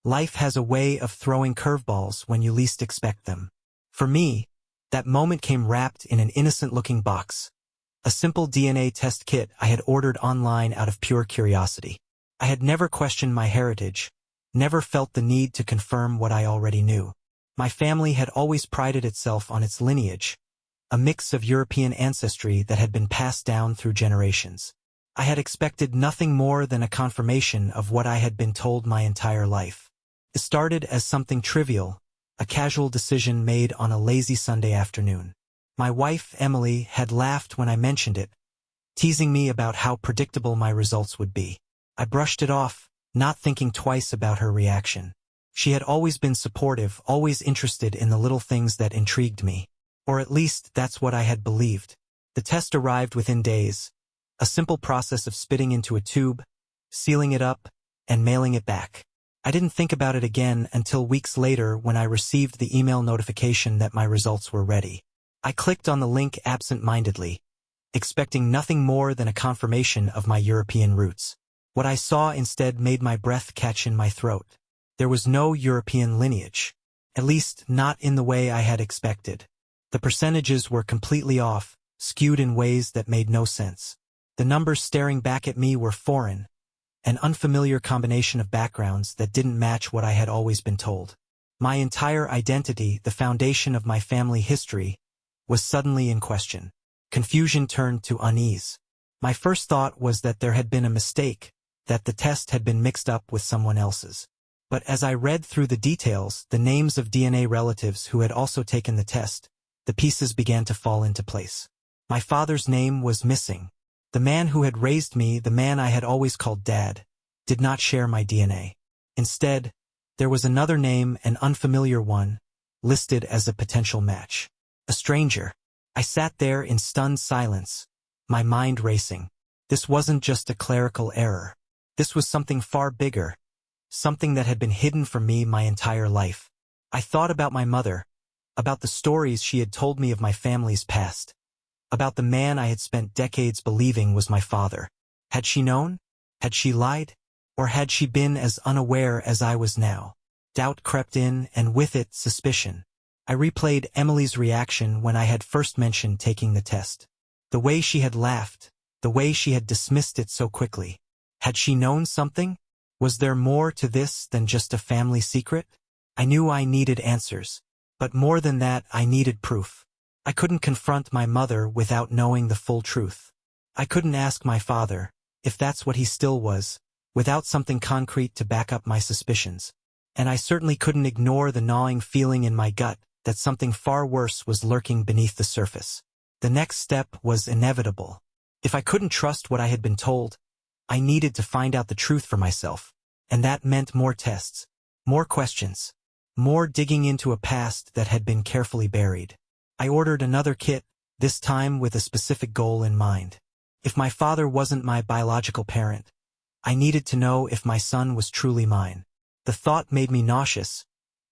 Life has a way of throwing curveballs when you least expect them. For me, that moment came wrapped in an innocent-looking box. A simple DNA test kit I had ordered online out of pure curiosity. I had never questioned my heritage, never felt the need to confirm what I already knew. My family had always prided itself on its lineage, a mix of European ancestry that had been passed down through generations. I had expected nothing more than a confirmation of what I had been told my entire life. It started as something trivial, a casual decision made on a lazy Sunday afternoon. My wife, Emily, had laughed when I mentioned it, teasing me about how predictable my results would be. I brushed it off, not thinking twice about her reaction. She had always been supportive, always interested in the little things that intrigued me. Or at least that's what I had believed. The test arrived within days, a simple process of spitting into a tube, sealing it up, and mailing it back. I didn't think about it again until weeks later when I received the email notification that my results were ready. I clicked on the link absent-mindedly, expecting nothing more than a confirmation of my European roots. What I saw instead made my breath catch in my throat. There was no European lineage, at least not in the way I had expected. The percentages were completely off, skewed in ways that made no sense. The numbers staring back at me were foreign, an unfamiliar combination of backgrounds that didn't match what I had always been told. My entire identity, the foundation of my family history, was suddenly in question. Confusion turned to unease. My first thought was that there had been a mistake, that the test had been mixed up with someone else's. But as I read through the details, the names of DNA relatives who had also taken the test, the pieces began to fall into place. My father's name was missing. The man who had raised me, the man I had always called Dad, did not share my DNA. Instead, there was another name, an unfamiliar one, listed as a potential match. A stranger. I sat there in stunned silence, my mind racing. This wasn't just a clerical error. This was something far bigger, something that had been hidden from me my entire life. I thought about my mother, about the stories she had told me of my family's past, about the man I had spent decades believing was my father. Had she known? Had she lied? Or had she been as unaware as I was now? Doubt crept in, and with it, suspicion. I replayed Emily's reaction when I had first mentioned taking the test. The way she had laughed, the way she had dismissed it so quickly. Had she known something? Was there more to this than just a family secret? I knew I needed answers. But more than that, I needed proof. I couldn't confront my mother without knowing the full truth. I couldn't ask my father, if that's what he still was, without something concrete to back up my suspicions. And I certainly couldn't ignore the gnawing feeling in my gut that something far worse was lurking beneath the surface. The next step was inevitable. If I couldn't trust what I had been told, I needed to find out the truth for myself. And that meant more tests, more questions, more digging into a past that had been carefully buried. I ordered another kit, this time with a specific goal in mind. If my father wasn't my biological parent, I needed to know if my son was truly mine. The thought made me nauseous,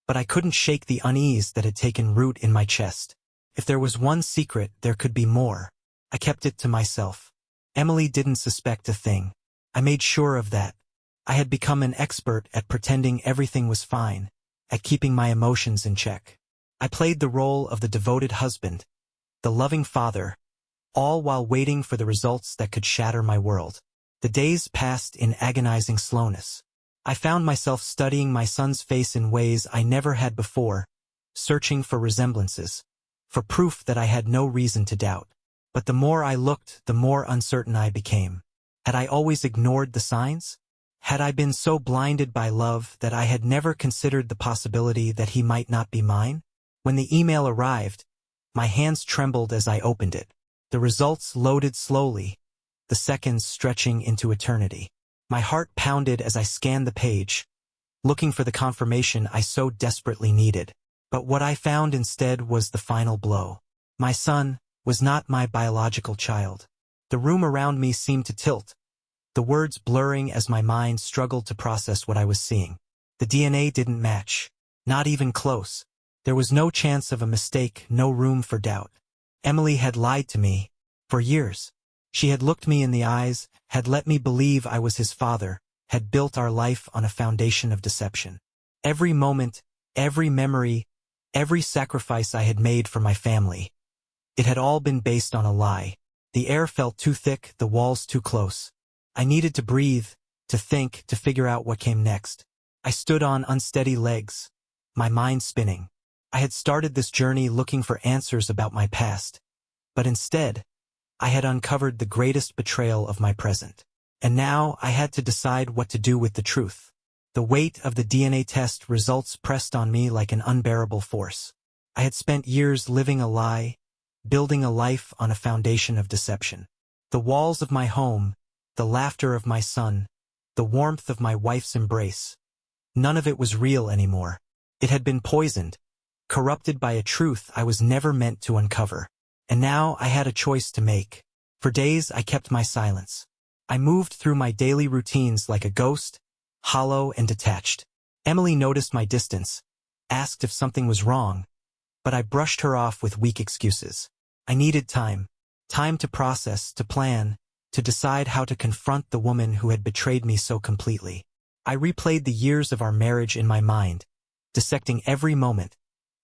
but I couldn't shake the unease that had taken root in my chest. If there was one secret, there could be more. I kept it to myself. Emily didn't suspect a thing. I made sure of that. I had become an expert at pretending everything was fine, at keeping my emotions in check. I played the role of the devoted husband, the loving father, all while waiting for the results that could shatter my world. The days passed in agonizing slowness. I found myself studying my son's face in ways I never had before, searching for resemblances, for proof that I had no reason to doubt. But the more I looked, the more uncertain I became. Had I always ignored the signs? Had I been so blinded by love that I had never considered the possibility that he might not be mine? When the email arrived, my hands trembled as I opened it. The results loaded slowly, the seconds stretching into eternity. My heart pounded as I scanned the page, looking for the confirmation I so desperately needed. But what I found instead was the final blow. My son was not my biological child. The room around me seemed to tilt, the words blurring as my mind struggled to process what I was seeing. The DNA didn't match, not even close. There was no chance of a mistake, no room for doubt. Emily had lied to me. For years. She had looked me in the eyes, had let me believe I was his father, had built our life on a foundation of deception. Every moment, every memory, every sacrifice I had made for my family. It had all been based on a lie. The air felt too thick, the walls too close. I needed to breathe, to think, to figure out what came next. I stood on unsteady legs, my mind spinning. I had started this journey looking for answers about my past, but instead, I had uncovered the greatest betrayal of my present. And now I had to decide what to do with the truth. The weight of the DNA test results pressed on me like an unbearable force. I had spent years living a lie, building a life on a foundation of deception. The walls of my home, the laughter of my son, the warmth of my wife's embrace. None of it was real anymore. It had been poisoned, corrupted by a truth I was never meant to uncover. And now I had a choice to make. For days I kept my silence. I moved through my daily routines like a ghost, hollow and detached. Emily noticed my distance, asked if something was wrong, but I brushed her off with weak excuses. I needed time. Time to process, to plan, to decide how to confront the woman who had betrayed me so completely. I replayed the years of our marriage in my mind, dissecting every moment,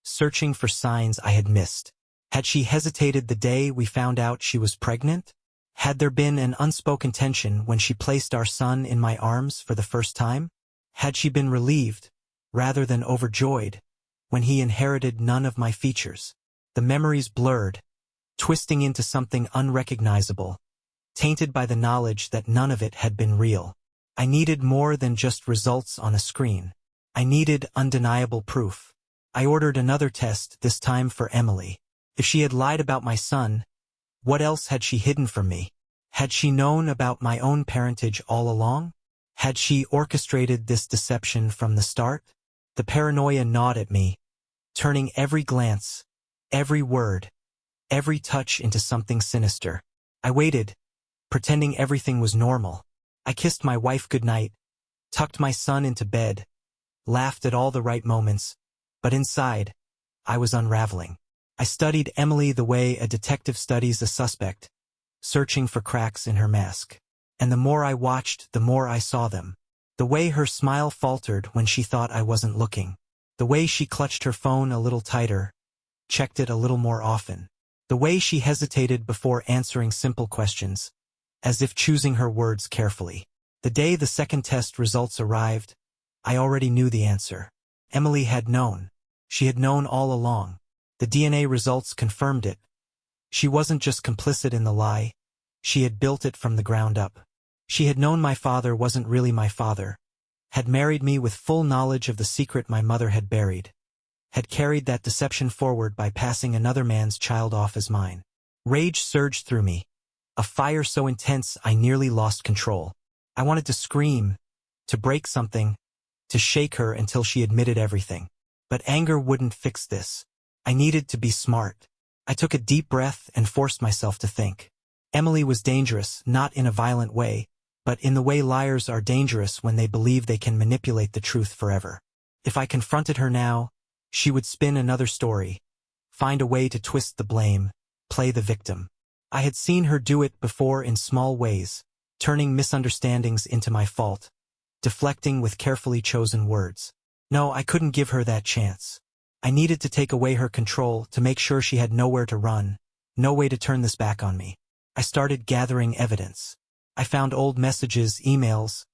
searching for signs I had missed. Had she hesitated the day we found out she was pregnant? Had there been an unspoken tension when she placed our son in my arms for the first time? Had she been relieved, rather than overjoyed, when he inherited none of my features? The memories blurred, twisting into something unrecognizable, tainted by the knowledge that none of it had been real. I needed more than just results on a screen. I needed undeniable proof. I ordered another test, this time for Emily. If she had lied about my son, what else had she hidden from me? Had she known about my own parentage all along? Had she orchestrated this deception from the start? The paranoia gnawed at me, turning every glance, every word, every touch into something sinister. I waited, pretending everything was normal. I kissed my wife goodnight, tucked my son into bed, laughed at all the right moments, but inside, I was unraveling. I studied Emily the way a detective studies a suspect, searching for cracks in her mask. And the more I watched, the more I saw them. The way her smile faltered when she thought I wasn't looking. The way she clutched her phone a little tighter, checked it a little more often. The way she hesitated before answering simple questions, as if choosing her words carefully. The day the second test results arrived, I already knew the answer. Emily had known. She had known all along. The DNA results confirmed it. She wasn't just complicit in the lie, she had built it from the ground up. She had known my father wasn't really my father, had married me with full knowledge of the secret my mother had buried, had carried that deception forward by passing another man's child off as mine. Rage surged through me, a fire so intense I nearly lost control. I wanted to scream, to break something, to shake her until she admitted everything. But anger wouldn't fix this. I needed to be smart. I took a deep breath and forced myself to think. Emily was dangerous, not in a violent way, but in the way liars are dangerous when they believe they can manipulate the truth forever. If I confronted her now, she would spin another story, find a way to twist the blame, play the victim. I had seen her do it before in small ways, turning misunderstandings into my fault, deflecting with carefully chosen words. No, I couldn't give her that chance. I needed to take away her control, to make sure she had nowhere to run, no way to turn this back on me. I started gathering evidence. I found old messages, emails,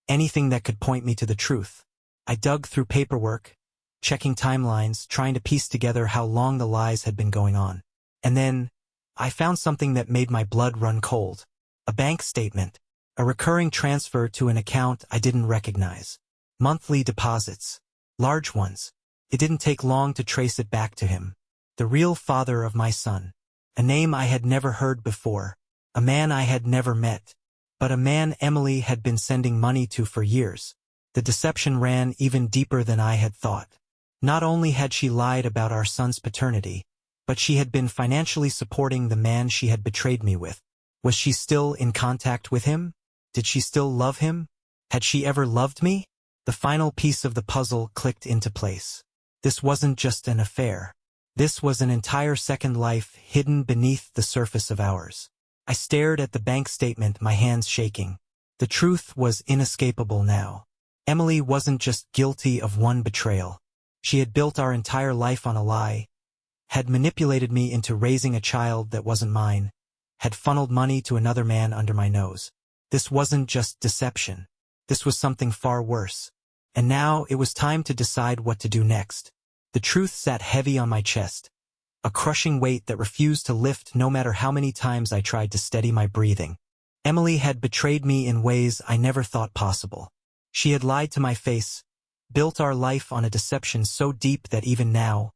anything that could point me to the truth. I dug through paperwork, checking timelines, trying to piece together how long the lies had been going on. And then, I found something that made my blood run cold. A bank statement. A recurring transfer to an account I didn't recognize. Monthly deposits. Large ones. It didn't take long to trace it back to him. The real father of my son. A name I had never heard before. A man I had never met. But a man Emily had been sending money to for years. The deception ran even deeper than I had thought. Not only had she lied about our son's paternity, but she had been financially supporting the man she had betrayed me with. Was she still in contact with him? Did she still love him? Had she ever loved me? The final piece of the puzzle clicked into place. This wasn't just an affair. This was an entire second life hidden beneath the surface of ours. I stared at the bank statement, my hands shaking. The truth was inescapable now. Emily wasn't just guilty of one betrayal. She had built our entire life on a lie, had manipulated me into raising a child that wasn't mine, had funneled money to another man under my nose. This wasn't just deception. This was something far worse. And now it was time to decide what to do next. The truth sat heavy on my chest, a crushing weight that refused to lift no matter how many times I tried to steady my breathing. Emily had betrayed me in ways I never thought possible. She had lied to my face, built our life on a deception so deep that even now,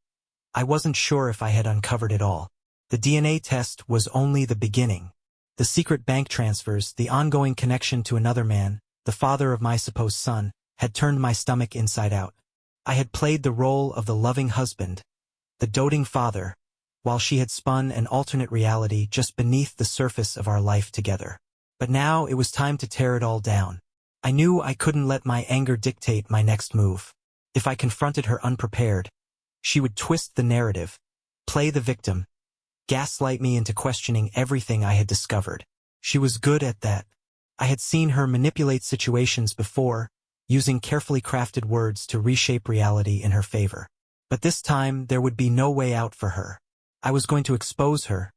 I wasn't sure if I had uncovered it all. The DNA test was only the beginning. The secret bank transfers, the ongoing connection to another man, the father of my supposed son, had turned my stomach inside out. I had played the role of the loving husband, the doting father, while she had spun an alternate reality just beneath the surface of our life together. But now it was time to tear it all down. I knew I couldn't let my anger dictate my next move. If I confronted her unprepared, she would twist the narrative, play the victim, gaslight me into questioning everything I had discovered. She was good at that. I had seen her manipulate situations before, using carefully crafted words to reshape reality in her favor. But this time there would be no way out for her. I was going to expose her,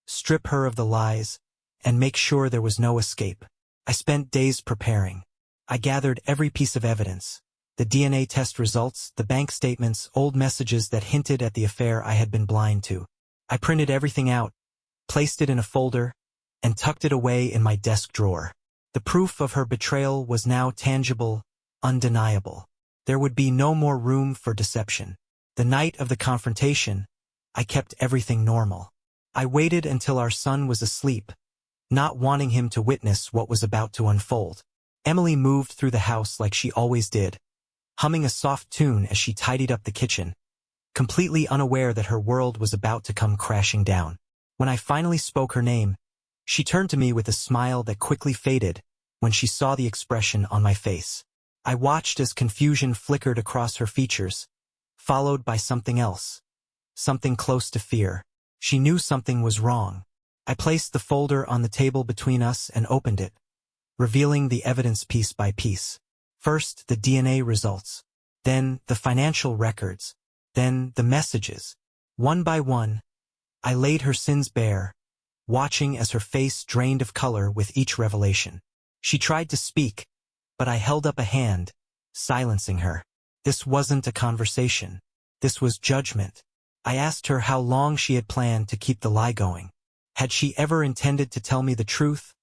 strip her of the lies, and make sure there was no escape. I spent days preparing. I gathered every piece of evidence. The DNA test results, the bank statements, old messages that hinted at the affair I had been blind to. I printed everything out, placed it in a folder, and tucked it away in my desk drawer. The proof of her betrayal was now tangible, undeniable. There would be no more room for deception. The night of the confrontation, I kept everything normal. I waited until our son was asleep, not wanting him to witness what was about to unfold. Emily moved through the house like she always did, humming a soft tune as she tidied up the kitchen, completely unaware that her world was about to come crashing down. When I finally spoke her name, she turned to me with a smile that quickly faded when she saw the expression on my face. I watched as confusion flickered across her features, followed by something else, something close to fear. She knew something was wrong. I placed the folder on the table between us and opened it, revealing the evidence piece by piece. First, the DNA results, then the financial records, then the messages. One by one, I laid her sins bare, watching as her face drained of color with each revelation. She tried to speak, but I held up a hand, silencing her. This wasn't a conversation. This was judgment. I asked her how long she had planned to keep the lie going. Had she ever intended to tell me the truth,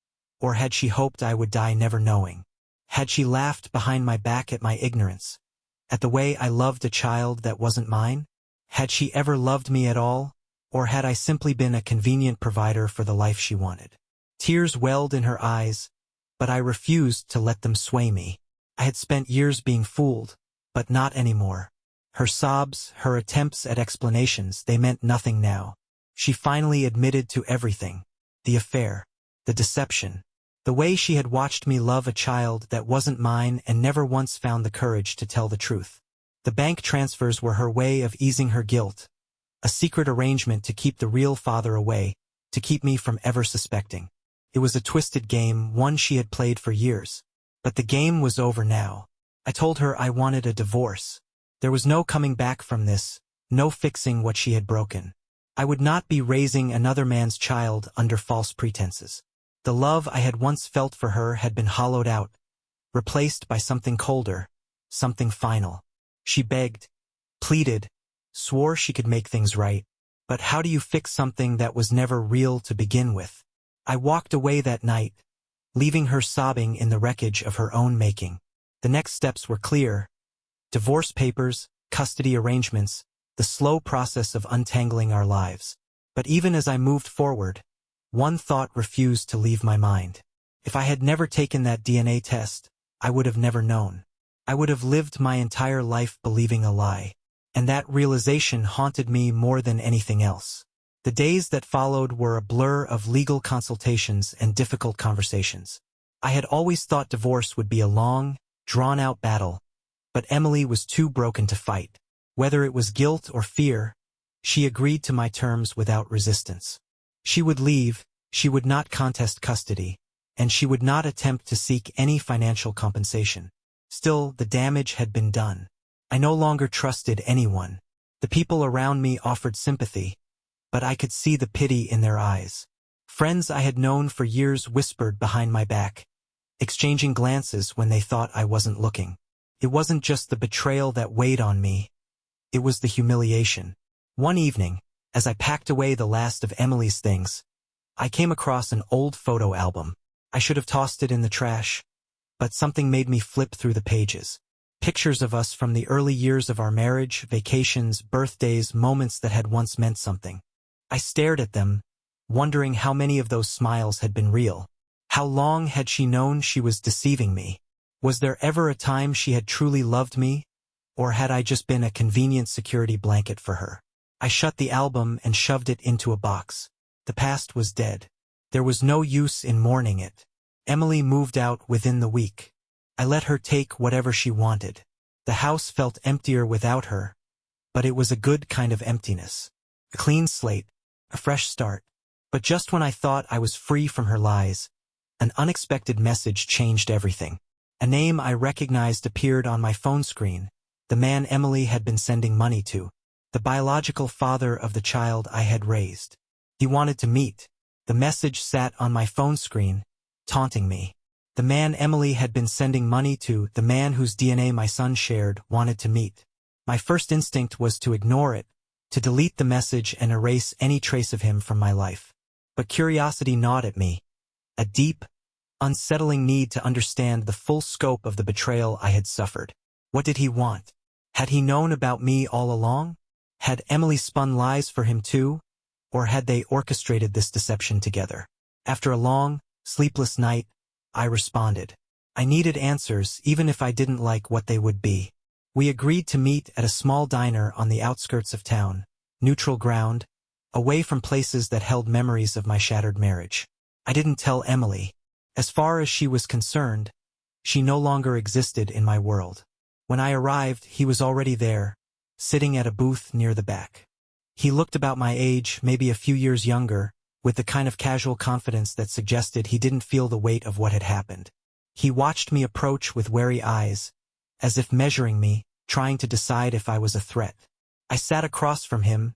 or had she hoped I would die never knowing? Had she laughed behind my back at my ignorance, at the way I loved a child that wasn't mine? Had she ever loved me at all, or had I simply been a convenient provider for the life she wanted? Tears welled in her eyes, but I refused to let them sway me. I had spent years being fooled, but not anymore. Her sobs, her attempts at explanations, they meant nothing now. She finally admitted to everything. The affair, the deception, the way she had watched me love a child that wasn't mine and never once found the courage to tell the truth. The bank transfers were her way of easing her guilt, a secret arrangement to keep the real father away, to keep me from ever suspecting. It was a twisted game, one she had played for years. But the game was over now. I told her I wanted a divorce. There was no coming back from this, no fixing what she had broken. I would not be raising another man's child under false pretenses. The love I had once felt for her had been hollowed out, replaced by something colder, something final. She begged, pleaded, swore she could make things right. But how do you fix something that was never real to begin with? I walked away that night, leaving her sobbing in the wreckage of her own making. The next steps were clear. Divorce papers, custody arrangements, the slow process of untangling our lives. But even as I moved forward, one thought refused to leave my mind. If I had never taken that DNA test, I would have never known. I would have lived my entire life believing a lie. And that realization haunted me more than anything else. The days that followed were a blur of legal consultations and difficult conversations. I had always thought divorce would be a long, drawn-out battle, but Emily was too broken to fight. Whether it was guilt or fear, she agreed to my terms without resistance. She would leave, she would not contest custody, and she would not attempt to seek any financial compensation. Still, the damage had been done. I no longer trusted anyone. The people around me offered sympathy, but I could see the pity in their eyes. Friends I had known for years whispered behind my back, exchanging glances when they thought I wasn't looking. It wasn't just the betrayal that weighed on me, it was the humiliation. One evening, as I packed away the last of Emily's things, I came across an old photo album. I should have tossed it in the trash, but something made me flip through the pages. Pictures of us from the early years of our marriage, vacations, birthdays, moments that had once meant something. I stared at them, wondering how many of those smiles had been real. How long had she known she was deceiving me? Was there ever a time she had truly loved me, or had I just been a convenient security blanket for her? I shut the album and shoved it into a box. The past was dead. There was no use in mourning it. Emily moved out within the week. I let her take whatever she wanted. The house felt emptier without her, but it was a good kind of emptiness. A clean slate, a fresh start. But just when I thought I was free from her lies, an unexpected message changed everything. A name I recognized appeared on my phone screen, the man Emily had been sending money to, the biological father of the child I had raised. He wanted to meet. The message sat on my phone screen, taunting me. The man Emily had been sending money to, the man whose DNA my son shared, wanted to meet. My first instinct was to ignore it, to delete the message and erase any trace of him from my life. But curiosity gnawed at me, a deep, unsettling need to understand the full scope of the betrayal I had suffered. What did he want? Had he known about me all along? Had Emily spun lies for him too? Or had they orchestrated this deception together? After a long, sleepless night, I responded. I needed answers, even if I didn't like what they would be. We agreed to meet at a small diner on the outskirts of town, neutral ground, away from places that held memories of my shattered marriage. I didn't tell Emily. As far as she was concerned, she no longer existed in my world. When I arrived, he was already there, sitting at a booth near the back. He looked about my age, maybe a few years younger, with the kind of casual confidence that suggested he didn't feel the weight of what had happened. He watched me approach with wary eyes, as if measuring me, trying to decide if I was a threat. I sat across from him,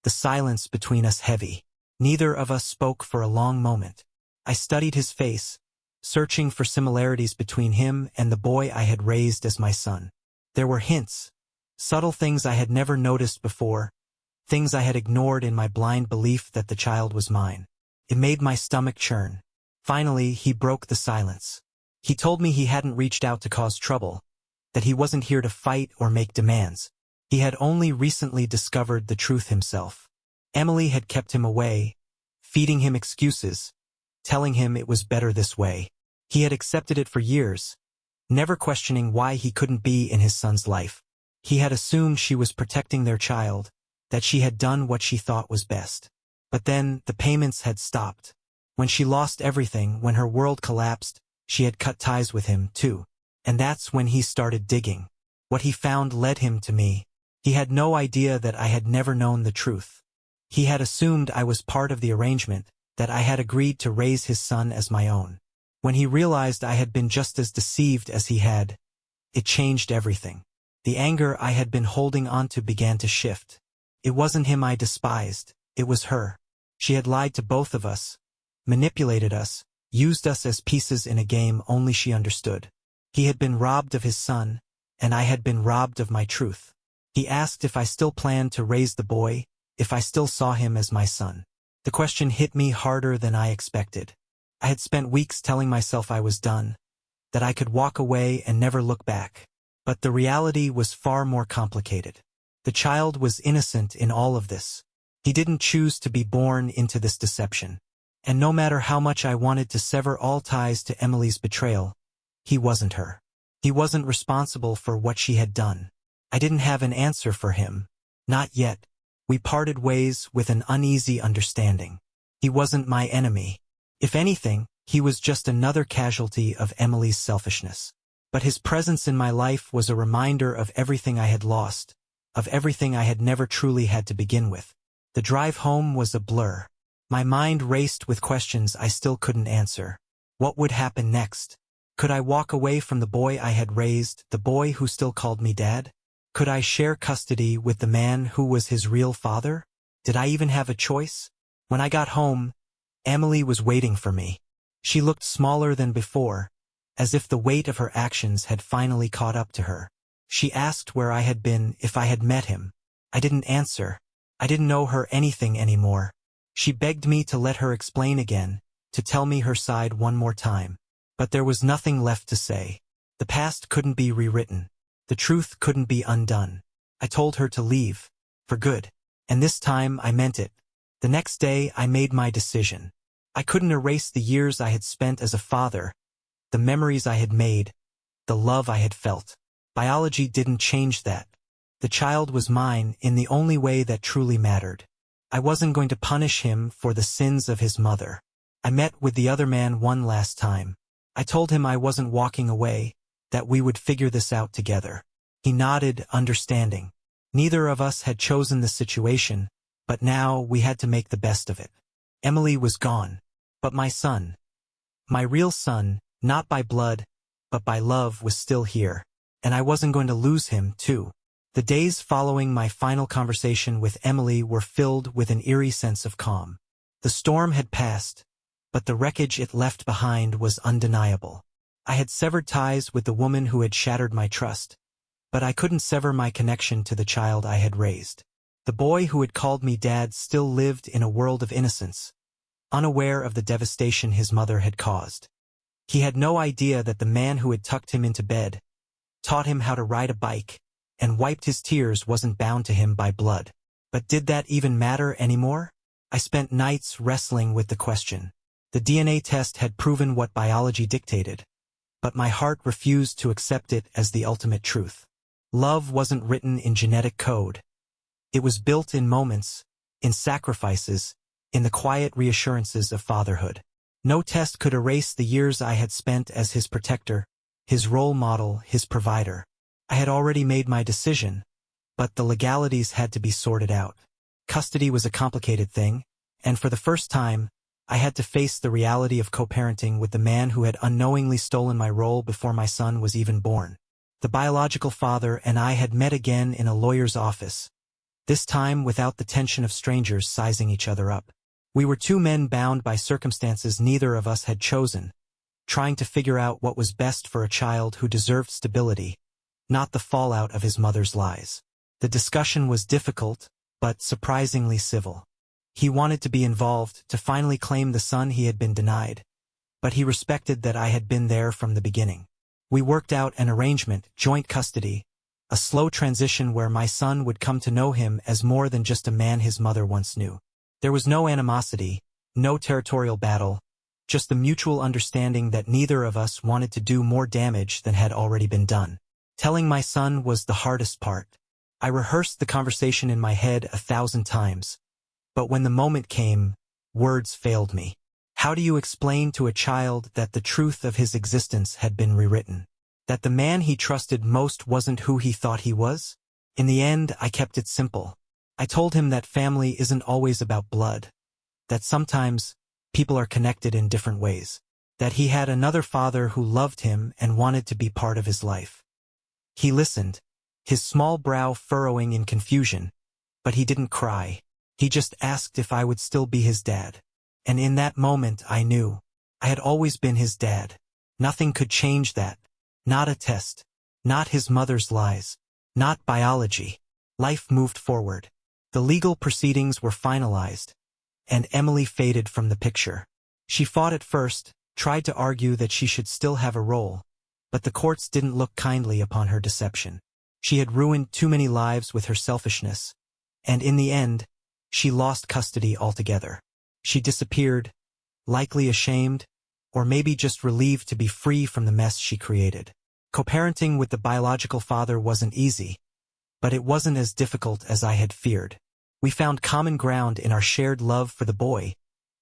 the silence between us heavy. Neither of us spoke for a long moment. I studied his face, searching for similarities between him and the boy I had raised as my son. There were hints, subtle things I had never noticed before, things I had ignored in my blind belief that the child was mine. It made my stomach churn. Finally, he broke the silence. He told me he hadn't reached out to cause trouble, that he wasn't here to fight or make demands. He had only recently discovered the truth himself. Emily had kept him away, feeding him excuses, telling him it was better this way. He had accepted it for years, never questioning why he couldn't be in his son's life. He had assumed she was protecting their child, that she had done what she thought was best. But then, the payments had stopped. When she lost everything, when her world collapsed, she had cut ties with him, too. And that's when he started digging. What he found led him to me. He had no idea that I had never known the truth. He had assumed I was part of the arrangement, that I had agreed to raise his son as my own. When he realized I had been just as deceived as he had, it changed everything. The anger I had been holding onto began to shift. It wasn't him I despised, it was her. She had lied to both of us, manipulated us, used us as pieces in a game only she understood. He had been robbed of his son, and I had been robbed of my truth. He asked if I still planned to raise the boy, if I still saw him as my son. The question hit me harder than I expected. I had spent weeks telling myself I was done, that I could walk away and never look back. But the reality was far more complicated. The child was innocent in all of this. He didn't choose to be born into this deception. And no matter how much I wanted to sever all ties to Emily's betrayal, he wasn't her. He wasn't responsible for what she had done. I didn't have an answer for him. Not yet. We parted ways with an uneasy understanding. He wasn't my enemy. If anything, he was just another casualty of Emily's selfishness. But his presence in my life was a reminder of everything I had lost, of everything I had never truly had to begin with. The drive home was a blur. My mind raced with questions I still couldn't answer. What would happen next? Could I walk away from the boy I had raised, the boy who still called me dad? Could I share custody with the man who was his real father? Did I even have a choice? When I got home, Emily was waiting for me. She looked smaller than before, as if the weight of her actions had finally caught up to her. She asked where I had been, if I had met him. I didn't answer. I didn't know her anything anymore. She begged me to let her explain again, to tell me her side one more time. But there was nothing left to say. The past couldn't be rewritten. The truth couldn't be undone. I told her to leave, for good. And this time I meant it. The next day I made my decision. I couldn't erase the years I had spent as a father, the memories I had made, the love I had felt. Biology didn't change that. The child was mine in the only way that truly mattered. I wasn't going to punish him for the sins of his mother. I met with the other man one last time. I told him I wasn't walking away, that we would figure this out together. He nodded, understanding. Neither of us had chosen the situation, but now we had to make the best of it. Emily was gone. But my son, my real son, not by blood, but by love, was still here. And I wasn't going to lose him, too. The days following my final conversation with Emily were filled with an eerie sense of calm. The storm had passed, but the wreckage it left behind was undeniable. I had severed ties with the woman who had shattered my trust, but I couldn't sever my connection to the child I had raised. The boy who had called me dad still lived in a world of innocence, unaware of the devastation his mother had caused. He had no idea that the man who had tucked him into bed, taught him how to ride a bike, and wiped his tears wasn't bound to him by blood. But did that even matter anymore? I spent nights wrestling with the question. The DNA test had proven what biology dictated, but my heart refused to accept it as the ultimate truth. Love wasn't written in genetic code. It was built in moments, in sacrifices, in the quiet reassurances of fatherhood. No test could erase the years I had spent as his protector, his role model, his provider. I had already made my decision, but the legalities had to be sorted out. Custody was a complicated thing, and for the first time, I had to face the reality of co-parenting with the man who had unknowingly stolen my role before my son was even born. The biological father and I had met again in a lawyer's office, this time without the tension of strangers sizing each other up. We were two men bound by circumstances neither of us had chosen, trying to figure out what was best for a child who deserved stability, not the fallout of his mother's lies. The discussion was difficult, but surprisingly civil. He wanted to be involved, to finally claim the son he had been denied, but he respected that I had been there from the beginning. We worked out an arrangement, joint custody, a slow transition where my son would come to know him as more than just a man his mother once knew. There was no animosity, no territorial battle, just the mutual understanding that neither of us wanted to do more damage than had already been done. Telling my son was the hardest part. I rehearsed the conversation in my head 1,000 times, but when the moment came, words failed me. How do you explain to a child that the truth of his existence had been rewritten? That the man he trusted most wasn't who he thought he was? In the end, I kept it simple. I told him that family isn't always about blood, that sometimes people are connected in different ways, that he had another father who loved him and wanted to be part of his life. He listened, his small brow furrowing in confusion, but he didn't cry. He just asked if I would still be his dad. And in that moment I knew. I had always been his dad. Nothing could change that. Not a test. Not his mother's lies. Not biology. Life moved forward. The legal proceedings were finalized, and Emily faded from the picture. She fought at first, tried to argue that she should still have a role, but the courts didn't look kindly upon her deception. She had ruined too many lives with her selfishness, and in the end, she lost custody altogether. She disappeared, likely ashamed, or maybe just relieved to be free from the mess she created. Co-parenting with the biological father wasn't easy, but it wasn't as difficult as I had feared. We found common ground in our shared love for the boy,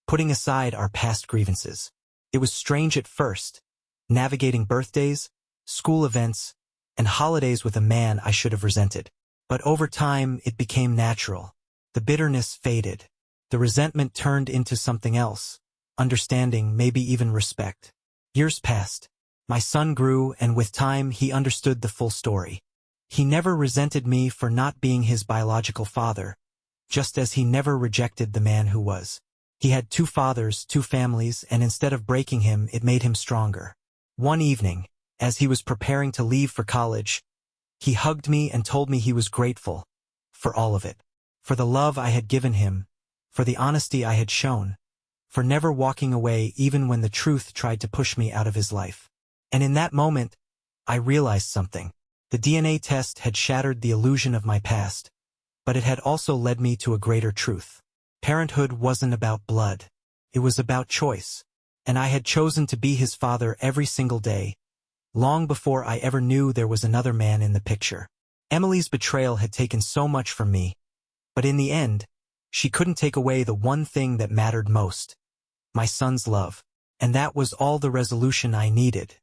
putting aside our past grievances. It was strange at first, navigating birthdays, school events, and holidays with a man I should have resented. But over time, it became natural. The bitterness faded. The resentment turned into something else, understanding, maybe even respect. Years passed. My son grew, and with time he understood the full story. He never resented me for not being his biological father, just as he never rejected the man who was. He had two fathers, two families, and instead of breaking him, it made him stronger. One evening, as he was preparing to leave for college, he hugged me and told me he was grateful for all of it, for the love I had given him, for the honesty I had shown, for never walking away even when the truth tried to push me out of his life. And in that moment, I realized something. The DNA test had shattered the illusion of my past, but it had also led me to a greater truth. Parenthood wasn't about blood. It was about choice. And I had chosen to be his father every single day, long before I ever knew there was another man in the picture. Emily's betrayal had taken so much from me, but in the end, she couldn't take away the one thing that mattered most: my son's love. And that was all the resolution I needed.